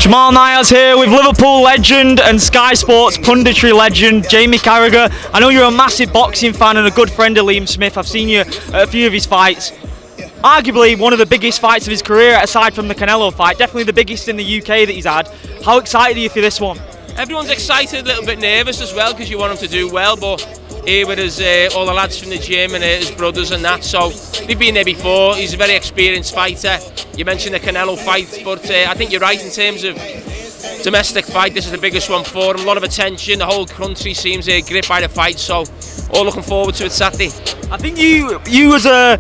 Jamal Niaz here with Liverpool legend and Sky Sports punditry legend Jamie Carragher. I know you're a massive boxing fan and a good friend of Liam Smith. I've seen you at a few of his fights. Arguably one of the biggest fights of his career aside from the Canelo fight, definitely the biggest in the UK that he's had. How excited are you for this one? Everyone's excited, a little bit nervous as well because you want him to do well, but here with his, all the lads from the gym and his brothers and that, so they've been there before. He's a very experienced fighter. You mentioned the Canelo fight, but I think you're right in terms of domestic fight. This is the biggest one for him. A lot of attention. The whole country seems gripped by the fight, so all looking forward to it Saturday. I think you as a,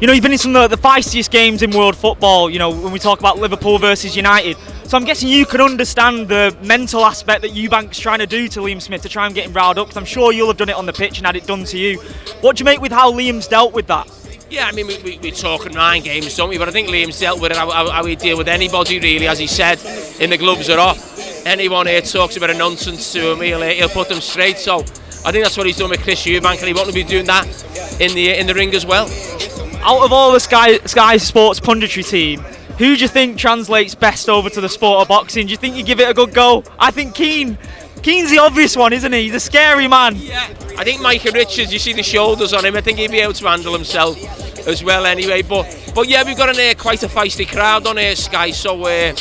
you've been in some of the feistiest games in world football. When we talk about Liverpool versus United. So I'm guessing you can understand the mental aspect that Eubank's trying to do to Liam Smith to try and get him riled up, because I'm sure you'll have done it on the pitch and had it done to you. What do you make with how Liam's dealt with that? Yeah, I mean, we're talking mind games, don't we? But I think Liam's dealt with it how we deal with anybody, really. As he said, in the gloves are off. Anyone here talks about a nonsense to him, he'll put them straight. So I think that's what he's done with Chris Eubank, and he wants to be doing that in the ring as well. Out of all the Sky Sports punditry team, who do you think translates best over to the sport of boxing? Do you think you give it a good go? I think Keane's the obvious one, isn't he? He's a scary man. Yeah, I think Micah Richards, you see the shoulders on him, I think he'd be able to handle himself as well anyway. But yeah, we've got quite a feisty crowd on here, Sky, so I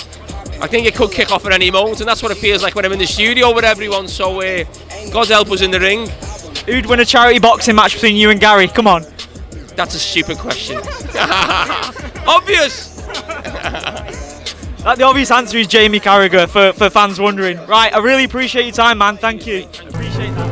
think it could kick off at any moment, and that's what it feels like when I'm in the studio with everyone, so God help us in the ring. Who'd win a charity boxing match between you and Gary? Come on. That's a stupid question. Obvious! The obvious answer is Jamie Carragher, for fans wondering. Right, I really appreciate your time, man. Thank you. Appreciate that.